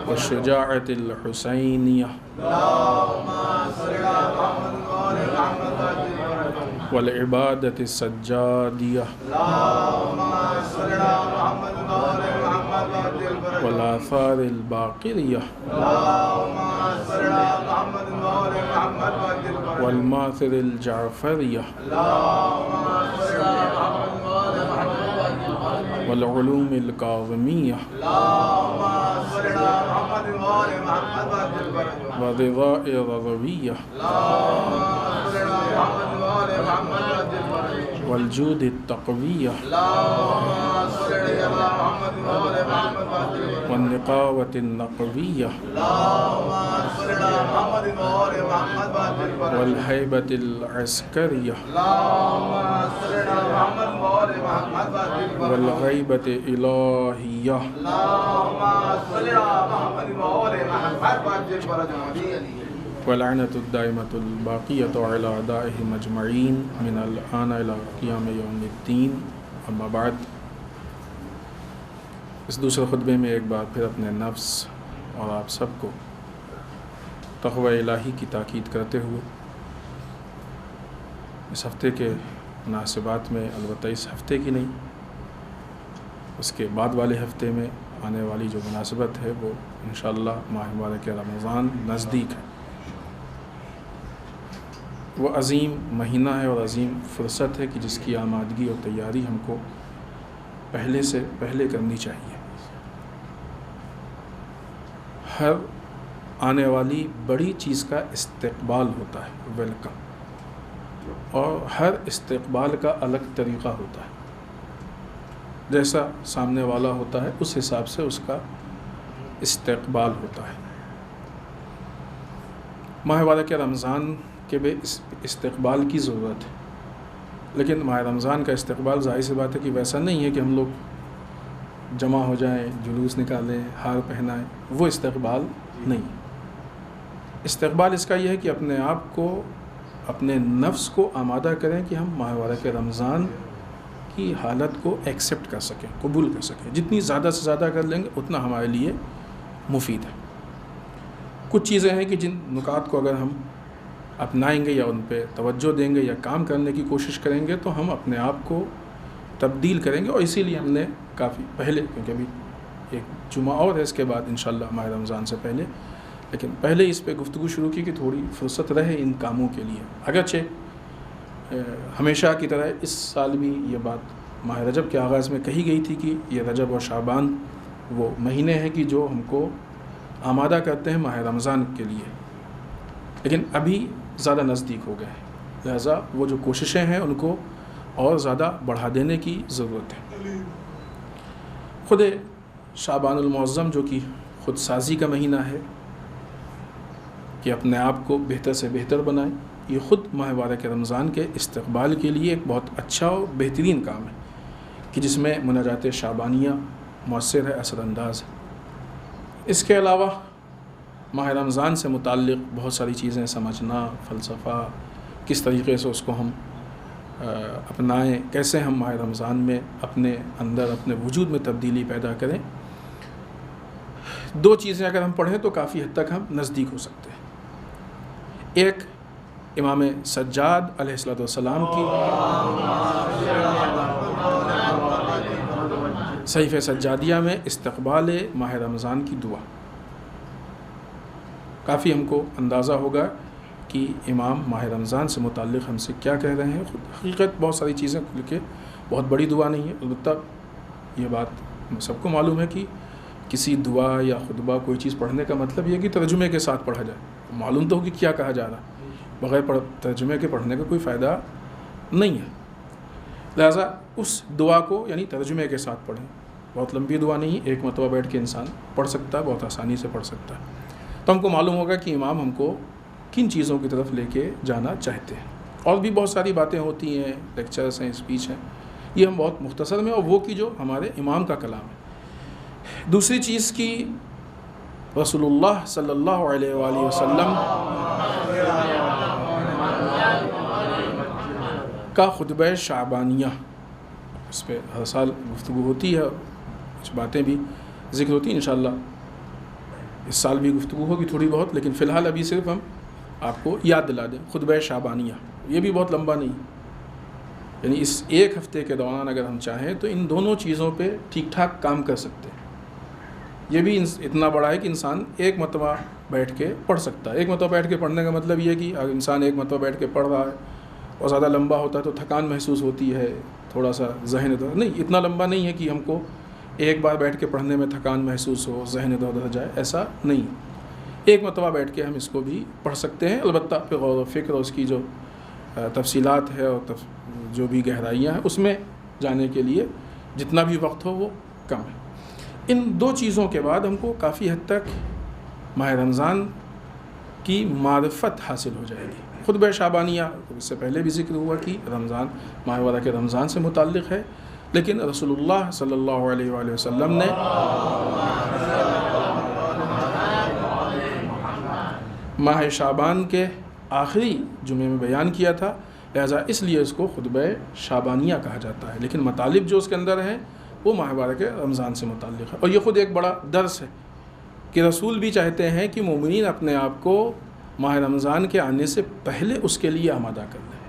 والشجاعۃ الحسینیہ والعبادۃ السجادیہ والآثار الباقریہ والماثر الجعفریہ والعلوم الکاظمیہ والرضاء الرضویہ والجود التقوية والنقاوة النقوية والهيبة العسكرية والغيبة الإلهية واللعنة الدائمة الباقية على أعدائهم أجمعين من الآن إلى قيام يوم الدين أما بعد. اس دوسرے خطبے میں ایک بار پھر اپنے نفس اور آپ سب کو تقوی الہی کی تاکید کرتے ہوئے اس ہفتے کے مناسبات میں، البتہ اس ہفتے کی نہیں، اس کے بعد والے ہفتے میں آنے والی جو مناسبت ہے وہ انشاءاللہ ماہ مبارک رمضان نزدیک ہے. وہ عظیم مہینہ ہے اور عظیم فرصت ہے کہ جس کی آمادگی اور تیاری ہم کو پہلے سے پہلے کرنی چاہیے. ہر آنے والی بڑی چیز کا استقبال ہوتا ہے، ویلکم، اور ہر استقبال کا الگ طریقہ ہوتا ہے. جیسا سامنے والا ہوتا ہے اس حساب سے اس کا استقبال ہوتا ہے. ماہ مبارک رمضان کے بھی استقبال کی ضرورت ہے، لیکن ماہ رمضان کا استقبال ظاہر سی بات ہے کہ ویسا نہیں ہے کہ ہم لوگ جمع ہو جائیں، جلوس نکالیں، ہار پہنائیں. وہ استقبال نہیں. استقبال اس کا یہ ہے کہ اپنے آپ کو، اپنے نفس کو آمادہ کریں کہ ہم ماہ مبارک رمضان کی حالت کو ایکسیپٹ کر سکیں، قبول کر سکیں. جتنی زیادہ سے زیادہ کر لیں گے اتنا ہمارے لیے مفید ہے. کچھ چیزیں ہیں کہ جن نکات کو اگر ہم اپنائیں گے یا ان پہ توجہ دیں گے یا کام کرنے کی کوشش کریں گے تو ہم اپنے آپ کو تبدیل کریں گے. اور اسی لیے ہم نے کافی پہلے، کیونکہ ابھی ایک جمعہ اور ہے اس کے بعد انشاءاللہ ماہ رمضان سے پہلے، لیکن پہلے اس پہ گفتگو شروع کی کہ تھوڑی فرصت رہے ان کاموں کے لیے. اگرچہ ہمیشہ کی طرح اس سال بھی یہ بات ماہ رجب کے آغاز میں کہی گئی تھی کہ یہ رجب اور شعبان وہ مہینے ہیں کہ جو ہم کو آمادہ کرتے ہیں ماہ رمضان کے لیے، لیکن ابھی زیادہ نزدیک ہو گئے ہیں. لہٰذا وہ جو کوششیں ہیں ان کو اور زیادہ بڑھا دینے کی ضرورت ہے. خود شعبان المعظم جو کہ خود سازی کا مہینہ ہے کہ اپنے آپ کو بہتر سے بہتر بنائیں، یہ خود ماہ مبارک رمضان کے استقبال کے لیے ایک بہت اچھا اور بہترین کام ہے کہ جس میں مناجات شعبانیہ مؤثر ہے، اثر انداز ہے. اس کے علاوہ ماہ رمضان سے متعلق بہت ساری چیزیں سمجھنا، فلسفہ، کس طریقے سے اس کو ہم اپنائیں، کیسے ہم ماہ رمضان میں اپنے اندر، اپنے وجود میں تبدیلی پیدا کریں. دو چیزیں اگر ہم پڑھیں تو کافی حد تک ہم نزدیک ہو سکتے ہیں. ایک امام سجاد علیہ السلام کی صحیفہ سجادیہ میں استقبال ماہ رمضان کی دعا. کافی ہم کو اندازہ ہوگا کہ امام ماہ رمضان سے متعلق ہم سے کیا کہہ رہے ہیں. خود حقیقت بہت ساری چیزیں کھل کے بہت بڑی دعا نہیں ہے، البتہ یہ بات سب کو معلوم ہے کہ کسی دعا یا خطبہ کوئی چیز پڑھنے کا مطلب یہ ہے کہ ترجمے کے ساتھ پڑھا جائے. معلوم تو ہو کہ کیا کہا جا رہا ہے، بغیر ترجمے کے پڑھنے کا کوئی فائدہ نہیں ہے. لہٰذا اس دعا کو یعنی ترجمے کے ساتھ پڑھیں. بہت لمبی دعا نہیں، ایک مرتبہ بیٹھ کے انسان پڑھ سکتا ہے، بہت آسانی سے پڑھ سکتا ہے. تو ہم کو معلوم ہوگا کہ امام ہم کو کن چیزوں کی طرف لے کے جانا چاہتے ہیں. اور بھی بہت ساری باتیں ہوتی ہیں، لیکچرز ہیں، اسپیچ ہیں، یہ ہم بہت مختصر میں، اور وہ کی جو ہمارے امام کا کلام ہے. دوسری چیز کی رسول اللہ صلی اللہ علیہ وآلہ وسلم کا خطبہ شعبانیہ، اس پہ ہر سال گفتگو ہوتی ہے، کچھ باتیں بھی ذکر ہوتی ہیں. انشاءاللہ اس سال بھی گفتگو ہوگی تھوڑی بہت، لیکن فی الحال ابھی صرف ہم آپ کو یاد دلا دیں خطبہ شعبانیہ. یہ بھی بہت لمبا نہیں، یعنی اس ایک ہفتے کے دوران اگر ہم چاہیں تو ان دونوں چیزوں پہ ٹھیک ٹھاک کام کر سکتے ہیں. یہ بھی اتنا بڑا ہے کہ انسان ایک مرتبہ بیٹھ کے پڑھ سکتا ہے. ایک مرتبہ بیٹھ کے پڑھنے کا مطلب یہ ہے کہ اگر انسان ایک مرتبہ بیٹھ کے پڑھ رہا ہے اور زیادہ لمبا ہوتا ہے تو تھکان محسوس ہوتی ہے، تھوڑا سا ذہن ادھر، نہیں، اتنا لمبا نہیں ہے کہ ہم کو ایک بار بیٹھ کے پڑھنے میں تھکان محسوس ہو، ذہن ادھر ادھر جائے، ایسا نہیں. ایک مرتبہ بیٹھ کے ہم اس کو بھی پڑھ سکتے ہیں. البتہ پھر غور و فکر اور اس کی جو تفصیلات ہے اور جو بھی گہرائیاں ہیں اس میں جانے کے لیے جتنا بھی وقت ہو وہ کم ہے۔ ان دو چیزوں کے بعد ہم کو کافی حد تک ماہ رمضان کی معرفت حاصل ہو جائے گی۔ خطبہ شعبانیہ اس سے پہلے بھی ذکر ہوا کہ رمضان ماہ مبارک رمضان سے متعلق ہے، لیکن رسول اللہ صلی اللہ علیہ وآلہ وسلم نے ماہ شعبان کے آخری جمعے میں بیان کیا تھا، لہذا اس لیے اس کو خطبہ شعبانیہ کہا جاتا ہے، لیکن مطالب جو اس کے اندر ہیں وہ ماہ مبارک رمضان سے متعلق ہے۔ اور یہ خود ایک بڑا درس ہے کہ رسول بھی چاہتے ہیں کہ مومنین اپنے آپ کو ماہ رمضان کے آنے سے پہلے اس کے لیے آمادہ کر لیں،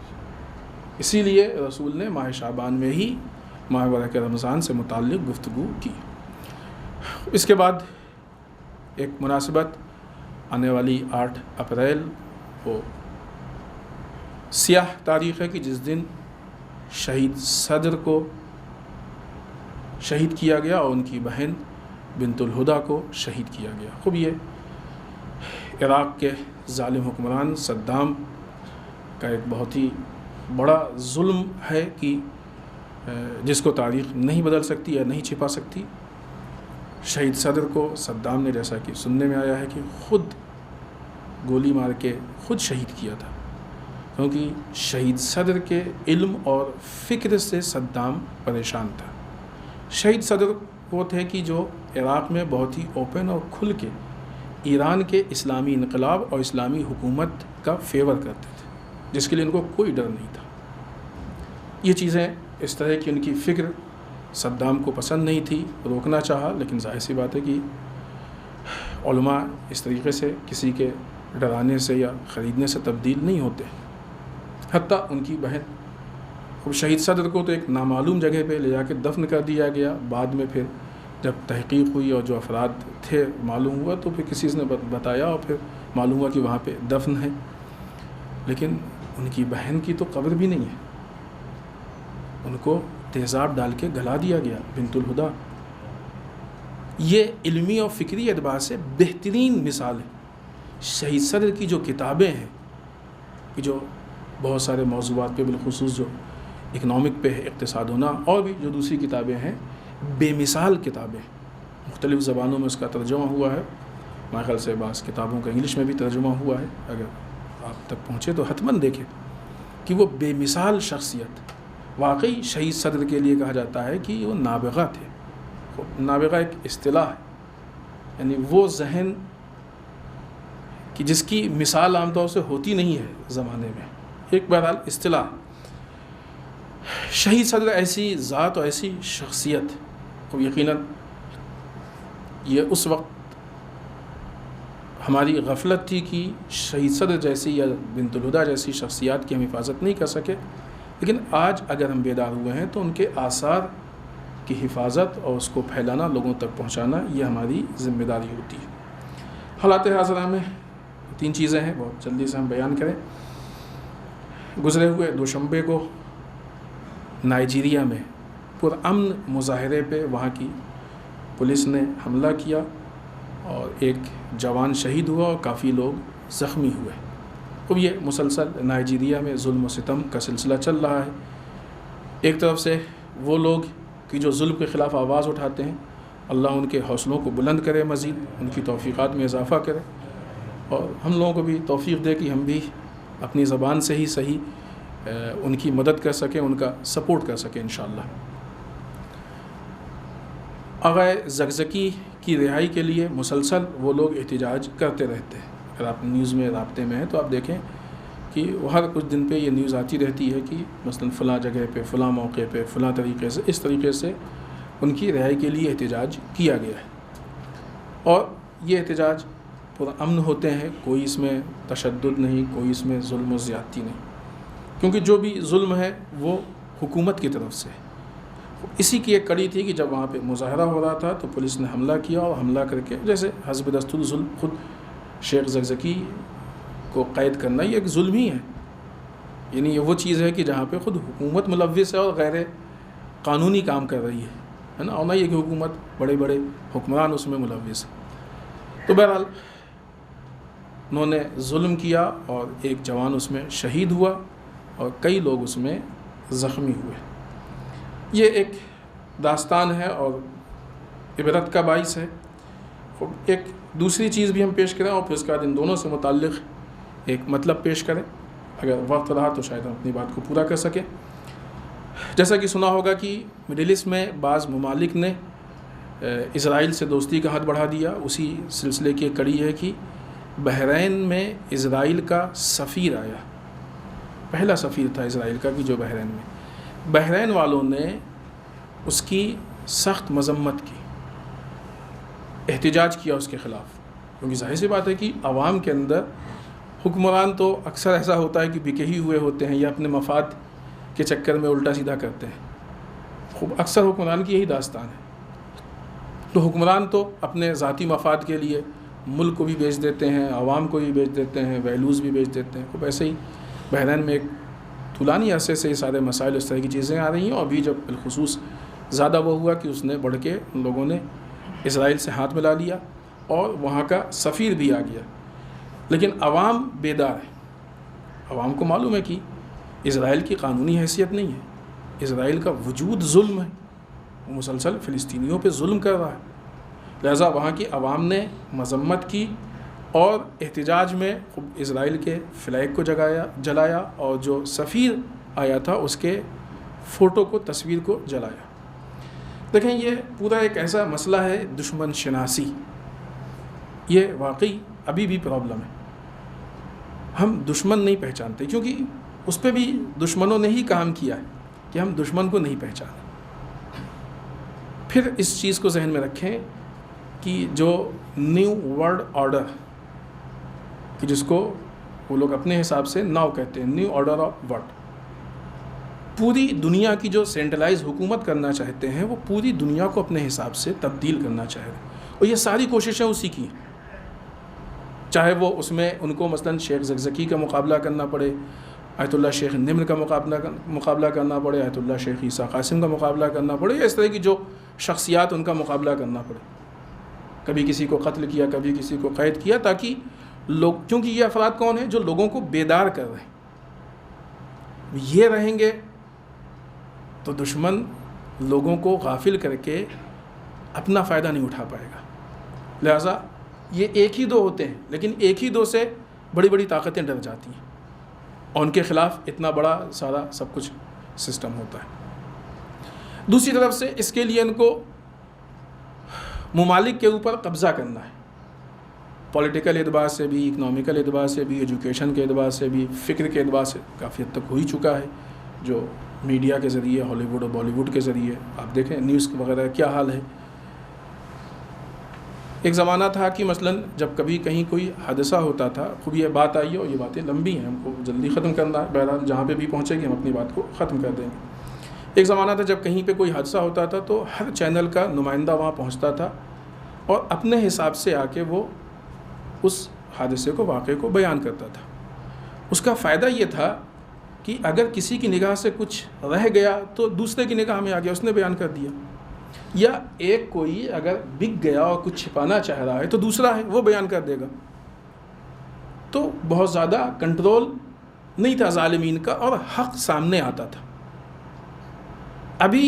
اسی لیے رسول نے ماہ شعبان میں ہی ماہ مبارک رمضان سے متعلق گفتگو کی۔ اس کے بعد ایک مناسبت آنے والی 8 اپریل وہ سیاہ تاریخ ہے کہ جس دن شہید صدر کو شہید کیا گیا اور ان کی بہن بنت الہدا کو شہید کیا گیا۔ خوب یہ عراق کے ظالم حکمران صدام کا ایک بہت ہی بڑا ظلم ہے کہ جس کو تاریخ نہیں بدل سکتی یا نہیں چھپا سکتی۔ شہید صدر کو صدام نے، جیسا کہ سننے میں آیا ہے، کہ خود گولی مار کے خود شہید کیا تھا، کیونکہ شہید صدر کے علم اور فکر سے صدام پریشان تھا۔ شہید صدر وہ تھے کہ جو عراق میں بہت ہی اوپن اور کھل کے ایران کے اسلامی انقلاب اور اسلامی حکومت کا فیور کرتے تھے، جس کے لیے ان کو کوئی ڈر نہیں تھا۔ یہ چیزیں اس طرح کی ان کی فکر صدام کو پسند نہیں تھی، روکنا چاہا، لیکن ظاہر سی بات ہے کہ علماء اس طریقے سے کسی کے ڈرانے سے یا خریدنے سے تبدیل نہیں ہوتے۔ حتیٰ ان کی بہن خود شہید صدر کو تو ایک نامعلوم جگہ پہ لے جا کے دفن کر دیا گیا، بعد میں پھر جب تحقیق ہوئی اور جو افراد تھے معلوم ہوا تو پھر کسی نے بتایا اور پھر معلوم ہوا کہ وہاں پہ دفن ہے، لیکن ان کی بہن کی تو قبر بھی نہیں ہے، ان کو تیزاب ڈال کے گلا دیا گیا، بنت الہدا۔ یہ علمی اور فکری اعتبار سے بہترین مثال ہے۔ شہید صدر کی جو کتابیں ہیں کہ جو بہت سارے موضوعات پہ، بالخصوص جو اکنامک پہ ہے، اقتصاد ہونا، اور بھی جو دوسری کتابیں ہیں، بے مثال کتابیں، مختلف زبانوں میں اس کا ترجمہ ہوا ہے۔ میرے خیال سے بعض کتابوں کا انگلش میں بھی ترجمہ ہوا ہے، اگر آپ تک پہنچے تو حتماً دیکھیں کہ وہ بے مثال شخصیت۔ واقعی شہید صدر کے لیے کہا جاتا ہے کہ وہ نابغہ تھے۔ نابغہ ایک اصطلاح ہے، یعنی وہ ذہن کہ جس کی مثال عام طور سے ہوتی نہیں ہے زمانے میں، ایک بہرحال اصطلاح۔ شہید صدر ایسی ذات اور ایسی شخصیت، اور یقیناً یہ اس وقت ہماری غفلت تھی کہ شہید صدر جیسی یا بنت الہدا جیسی شخصیات کی ہم حفاظت نہیں کر سکے، لیکن آج اگر ہم بیدار ہوئے ہیں تو ان کے آثار کی حفاظت اور اس کو پھیلانا، لوگوں تک پہنچانا، یہ ہماری ذمہ داری ہوتی ہے۔ حالات حاضرہ میں 3 چیزیں ہیں، بہت جلدی سے ہم بیان کریں۔ گزرے ہوئے دوشنبے کو نائجیریا میں پرامن مظاہرے پہ وہاں کی پولیس نے حملہ کیا اور ایک جوان شہید ہوا اور کافی لوگ زخمی ہوئے۔ اب یہ مسلسل نائجیریا میں ظلم و ستم کا سلسلہ چل رہا ہے۔ ایک طرف سے وہ لوگ کہ جو ظلم کے خلاف آواز اٹھاتے ہیں، اللہ ان کے حوصلوں کو بلند کرے، مزید ان کی توفیقات میں اضافہ کرے، اور ہم لوگوں کو بھی توفیق دے کہ ہم بھی اپنی زبان سے ہی صحیح ان کی مدد کر سکیں، ان کا سپورٹ کر سکیں انشاءاللہ۔ آغا زکزکی کی رہائی کے لیے مسلسل وہ لوگ احتجاج کرتے رہتے ہیں۔ اگر آپ نیوز میں رابطے میں ہیں تو آپ دیکھیں کہ وہ ہر کچھ دن پہ یہ نیوز آتی رہتی ہے کہ مثلا فلاں جگہ پہ، فلاں موقع پہ، فلاں طریقے سے، اس طریقے سے ان کی رہائی کے لیے احتجاج کیا گیا ہے، اور یہ احتجاج پرامن ہوتے ہیں، کوئی اس میں تشدد نہیں، کوئی اس میں ظلم و زیادتی نہیں، کیونکہ جو بھی ظلم ہے وہ حکومت کی طرف سے۔ اسی کی ایک کڑی تھی کہ جب وہاں پہ مظاہرہ ہو رہا تھا تو پولیس نے حملہ کیا، اور حملہ کر کے جیسے حسب دستور ظلم، خود شیخ زکزکی کو قید کرنا یہ ایک ظلم ہی ہے، یعنی یہ وہ چیز ہے کہ جہاں پہ خود حکومت ملوث ہے اور غیر قانونی کام کر رہی ہے نا، اور نہ یہ کہ حکومت بڑے بڑے حکمران اس میں ملوث ہے۔ تو بہرحال انہوں نے ظلم کیا اور ایک جوان اس میں شہید ہوا، اور کئی لوگ اس میں زخمی ہوئے۔ یہ ایک داستان ہے اور عبرت کا باعث ہے۔ ایک دوسری چیز بھی ہم پیش کریں اور پھر اس کے بعد ان دونوں سے متعلق ایک مطلب پیش کریں، اگر وقت رہا تو شاید ہم اپنی بات کو پورا کر سکیں۔ جیسا کہ سنا ہوگا کہ مڈل ایسٹ میں بعض ممالک نے اسرائیل سے دوستی کا ہاتھ بڑھا دیا۔ اسی سلسلے کی ایک کڑی ہے کہ بحرین میں اسرائیل کا سفیر آیا، پہلا سفیر تھا اسرائیل کا کہ جو بحرین میں، بحرین والوں نے اس کی سخت مذمت کی، احتجاج کیا اس کے خلاف، کیونکہ ظاہر سی بات ہے کہ عوام کے اندر حکمران تو اکثر ایسا ہوتا ہے کہ بکے ہی ہوئے ہوتے ہیں یا اپنے مفاد کے چکر میں الٹا سیدھا کرتے ہیں۔ خوب اکثر حکمران کی یہی داستان ہے۔ تو حکمران تو اپنے ذاتی مفاد کے لیے ملک کو بھی بیچ دیتے ہیں، عوام کو بھی بیچ دیتے ہیں، ویلیوز بھی بیچ دیتے ہیں۔ خوب ایسے ہی بحرین میں ایک طولانی عرصے سے یہ سارے مسائل اس طرح کی چیزیں آ رہی ہیں، اور ابھی جب بالخصوص زیادہ وہ ہوا کہ اس نے بڑھ کے ان لوگوں نے اسرائیل سے ہاتھ ملا لیا اور وہاں کا سفیر بھی آ گیا۔ لیکن عوام بیدار ہے، عوام کو معلوم ہے کہ اسرائیل کی قانونی حیثیت نہیں ہے، اسرائیل کا وجود ظلم ہے، وہ مسلسل فلسطینیوں پہ ظلم کر رہا ہے۔ لہٰذا وہاں کی عوام نے مذمت کی اور احتجاج میں اسرائیل کے فلیگ کو جلایا اور جو سفیر آیا تھا اس کے فوٹو کو، تصویر کو جلایا۔ دیکھیں یہ پورا ایک ایسا مسئلہ ہے دشمن شناسی، یہ واقعی ابھی بھی پرابلم ہے۔ ہم دشمن نہیں پہچانتے، کیونکہ اس پہ بھی دشمنوں نے ہی کام کیا ہے کہ ہم دشمن کو نہیں پہچانے۔ پھر اس چیز کو ذہن میں رکھیں کہ جو نیو ورلڈ آرڈر، کہ جس کو وہ لوگ اپنے حساب سے ناؤ کہتے ہیں، نیو آرڈر آف ورلڈ، پوری دنیا کی جو سینٹرلائز حکومت کرنا چاہتے ہیں وہ پوری دنیا کو اپنے حساب سے تبدیل کرنا چاہ رہے ہیں، اور یہ ساری کوششیں اسی کی ہیں۔ چاہے وہ اس میں ان کو مثلاً شیخ زکزکی کا مقابلہ کرنا پڑے، آیت اللہ شیخ نمر کا مقابلہ کرنا پڑے، آیت اللہ شیخ عیسیٰ قاسم کا مقابلہ کرنا پڑے، یا اس طرح کی جو شخصیات ان کا مقابلہ کرنا پڑے، کبھی کسی کو قتل کیا، کبھی کسی کو قید کیا، تاکہ لوگ، کیونکہ یہ افراد کون ہیں جو لوگوں کو بیدار کر رہے ہیں، یہ رہیں گے تو دشمن لوگوں کو غافل کر کے اپنا فائدہ نہیں اٹھا پائے گا۔ لہٰذا یہ ایک ہی دو ہوتے ہیں، لیکن ایک ہی دو سے بڑی بڑی طاقتیں ڈر جاتی ہیں، اور ان کے خلاف اتنا بڑا سارا سب کچھ سسٹم ہوتا ہے۔ دوسری طرف سے اس کے لیے ان کو ممالک کے اوپر قبضہ کرنا ہے، پولیٹیکل اعتبار سے بھی، اکنامیکل اعتبار سے بھی، ایجوکیشن کے اعتبار سے بھی، فکر کے اعتبار سے کافی حد تک ہو ہی چکا ہے، جو میڈیا کے ذریعے، ہالی ووڈ اور بالی ووڈ کے ذریعے آپ دیکھیں نیوز وغیرہ کیا حال ہے۔ ایک زمانہ تھا کہ مثلا جب کبھی کہیں کوئی حادثہ ہوتا تھا، خوب یہ بات آئی ہے اور یہ باتیں لمبی ہیں، ہم کو جلدی ختم کرنا ہے، بہرحال جہاں پہ بھی پہنچے گی ہم اپنی بات کو ختم کر دیں گے۔ ایک زمانہ تھا جب کہیں پہ کوئی حادثہ ہوتا تھا تو ہر چینل کا نمائندہ وہاں پہنچتا تھا اور اپنے حساب سے آ کے وہ اس حادثے کو، واقعے کو بیان کرتا تھا۔ اس کا فائدہ یہ تھا کہ اگر کسی کی نگاہ سے کچھ رہ گیا تو دوسرے کی نگاہ میں آ گیا، اس نے بیان کر دیا، یا ایک کوئی اگر بک گیا اور کچھ چھپانا چاہ رہا ہے تو دوسرا ہے وہ بیان کر دے گا۔ تو بہت زیادہ کنٹرول نہیں تھا ظالمین کا اور حق سامنے آتا تھا۔ ابھی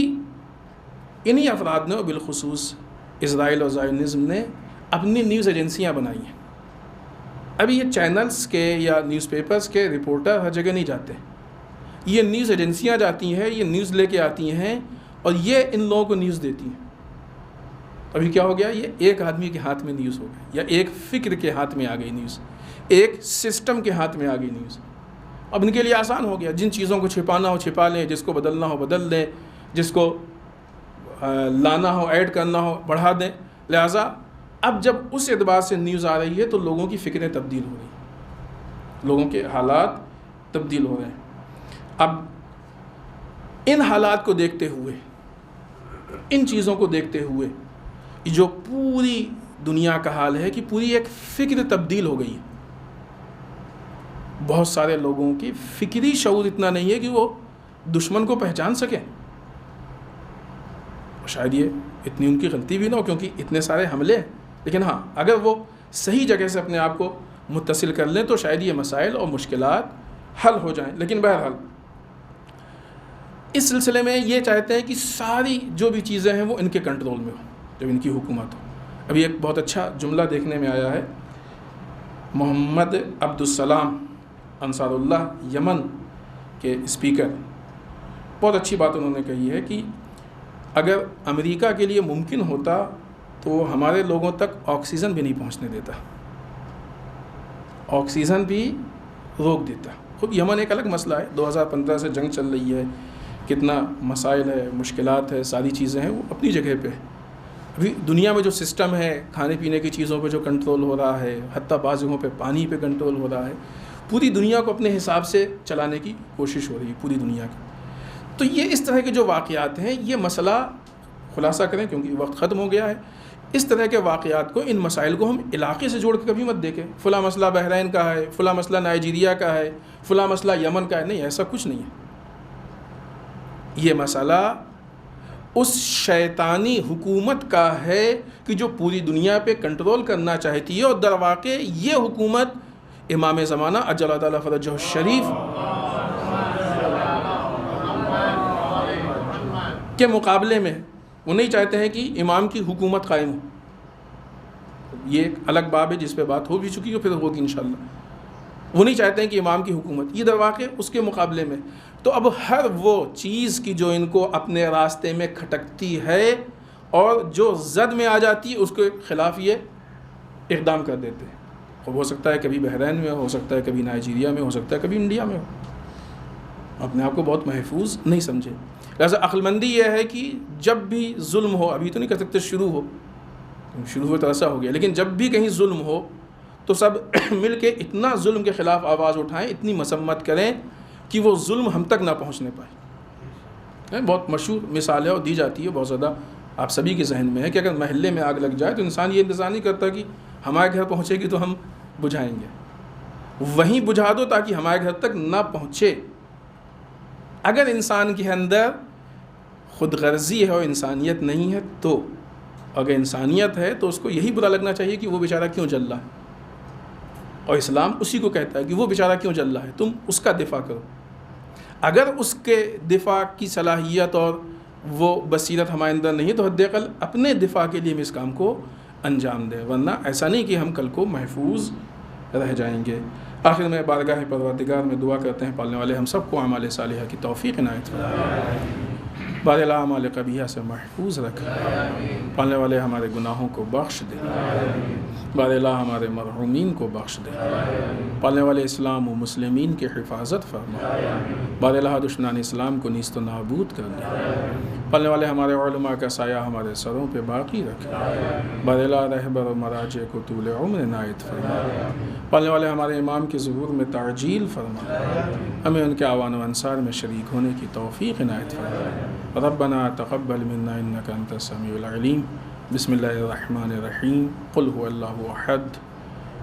انہی افراد نے، بالخصوص اسرائیل اور زائونزم نے، اپنی نیوز ایجنسیاں بنائی ہیں۔ ابھی یہ چینلز کے یا نیوز پیپرز کے رپورٹر ہر جگہ نہیں جاتے، یہ نیوز ایجنسیاں جاتی ہیں، یہ نیوز لے کے آتی ہیں اور یہ ان لوگوں کو نیوز دیتی ہیں۔ ابھی کیا ہو گیا، یہ ایک آدمی کے ہاتھ میں نیوز ہو گئی، یا ایک فکر کے ہاتھ میں آ گئی نیوز، ایک سسٹم کے ہاتھ میں آ گئی نیوز۔ اب ان کے لیے آسان ہو گیا، جن چیزوں کو چھپانا ہو چھپا لیں، جس کو بدلنا ہو بدل دیں، جس کو لانا ہو ایڈ کرنا ہو بڑھا دیں۔ لہٰذا اب جب اس اعتبار سے نیوز آ رہی ہے تو لوگوں کی فکریں تبدیل ہو رہی ہیں، لوگوں کے حالات تبدیل ہو رہے ہیں۔ اب ان حالات کو دیکھتے ہوئے، ان چیزوں کو دیکھتے ہوئے، جو پوری دنیا کا حال ہے کہ پوری ایک فکر تبدیل ہو گئی ہے۔ بہت سارے لوگوں کی فکری شعور اتنا نہیں ہے کہ وہ دشمن کو پہچان سکیں۔ شاید یہ اتنی ان کی غلطی بھی نہ ہو کیونکہ اتنے سارے حملے ہیں، لیکن ہاں اگر وہ صحیح جگہ سے اپنے آپ کو متصل کر لیں تو شاید یہ مسائل اور مشکلات حل ہو جائیں۔ لیکن بہرحال اس سلسلے میں یہ چاہتے ہیں کہ ساری جو بھی چیزیں ہیں وہ ان کے کنٹرول میں ہوں جب ان کی حکومت ہو. ابھی ایک بہت اچھا جملہ دیکھنے میں آیا ہے. محمد عبدالسلام انصار اللہ یمن کے اسپیکر، بہت اچھی بات انہوں نے کہی ہے کہ اگر امریکہ کے لیے ممکن ہوتا تو ہمارے لوگوں تک آکسیجن بھی نہیں پہنچنے دیتا، آکسیجن بھی روک دیتا. خود یمن ایک الگ مسئلہ ہے، 2015 سے جنگ چل رہی ہے، کتنا مسائل ہے، مشکلات ہے، ساری چیزیں ہیں وہ اپنی جگہ پہ. ابھی دنیا میں جو سسٹم ہے کھانے پینے کی چیزوں پہ جو کنٹرول ہو رہا ہے، حتیٰ بعض جگہوں پہ پانی پہ کنٹرول ہو رہا ہے، پوری دنیا کو اپنے حساب سے چلانے کی کوشش ہو رہی ہے پوری دنیا کی. تو یہ اس طرح کے جو واقعات ہیں، یہ مسئلہ خلاصہ کریں کیونکہ وقت ختم ہو گیا ہے، اس طرح کے واقعات کو، ان مسائل کو ہم علاقے سے جوڑ کے کبھی مت دیکھیں فلاں مسئلہ بحرین کا ہے، فلاں مسئلہ نائجیریا کا ہے، فلاں مسئلہ یمن کا ہے. نہیں، ایسا کچھ نہیں ہے. یہ مسئلہ اس شیطانی حکومت کا ہے کہ جو پوری دنیا پہ کنٹرول کرنا چاہتی ہے، اور در واقع یہ حکومت امام زمانہ عجل تعالیٰ فرجہ الشریف کے مقابلے میں وہ نہیں چاہتے ہیں کہ امام کی حکومت قائم ہو. یہ ایک الگ باب ہے جس پہ بات ہو بھی چکی ہے، پھر ہوگی انشاءاللہ. وہ نہیں چاہتے ہیں کہ امام کی حکومت، یہ در واقع اس کے مقابلے میں. تو اب ہر وہ چیز کی جو ان کو اپنے راستے میں کھٹکتی ہے اور جو زد میں آ جاتی ہے، اس کے خلاف یہ اقدام کر دیتے ہیں. خوب ہو سکتا ہے کبھی بحرین میں، ہو سکتا ہے کبھی نائجیریا میں، ہو سکتا ہے کبھی انڈیا میں ہو. اپنے آپ کو بہت محفوظ نہیں سمجھے. لہٰذا عقل مندی یہ ہے کہ جب بھی ظلم ہو، ابھی تو نہیں کہہ سکتے شروع ہو تو ایسا ہو گیا، لیکن جب بھی کہیں ظلم ہو تو سب مل کے اتنا ظلم کے خلاف آواز اٹھائیں، اتنی مذمت کریں کہ وہ ظلم ہم تک نہ پہنچنے پائے. بہت مشہور مثال ہے اور دی جاتی ہے بہت زیادہ، آپ سبھی کے ذہن میں ہے کہ اگر محلے میں آگ لگ جائے تو انسان یہ انتظار نہیں کرتا کہ ہمارے گھر پہنچے گی تو ہم بجھائیں گے، وہیں بجھا دو تاکہ ہمارے گھر تک نہ پہنچے. اگر انسان کے اندر خود غرضی ہے اور انسانیت نہیں ہے، تو اگر انسانیت ہے تو اس کو یہی برا لگنا چاہیے کہ وہ بیچارہ کیوں جل رہا ہے، اور اسلام اسی کو کہتا ہے کہ وہ بیچارہ کیوں جل رہا ہے، تم اس کا دفاع کرو. اگر اس کے دفاع کی صلاحیت اور وہ بصیرت ہمارے اندر نہیں تو حد اقل اپنے دفاع کے لیے ہم اس کام کو انجام دیں، ورنہ ایسا نہیں کہ ہم کل کو محفوظ رہ جائیں گے. آخر میں بارگاہ پروردگار میں دعا کرتے ہیں پالنے والے ہم سب کو اعمال صالحہ کی توفیق عنایت فرمائے، بارے اعمال قبیحہ سے محفوظ رکھے، پالنے والے ہمارے گناہوں کو بخش دے، بارے اللہ ہمارے مرحومین کو بخش دے، پالنے والے اسلام و مسلمین کی حفاظت فرما، بارے اللہ دشمنان اسلام کو نیست و نابود کر دے، پالنے والے ہمارے علماء کا سایہ ہمارے سروں پہ باقی رکھے، بارے اللہ رہبر و مراجع کو طول عمر عنایت فرما، پالنے والے ہمارے امام کے ظہور میں تعجیل فرما، ہمیں ان کے اعوان و انصار میں شریک ہونے کی توفیق عنایت فرما. ربنا تقبل منا انك انت السميع العليم. بسم الله الرحمن الرحيم. قل هو الله احد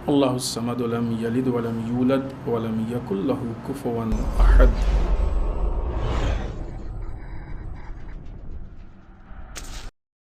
الله الصمد لم يلد ولم يولد ولم يكن له كفوا احد.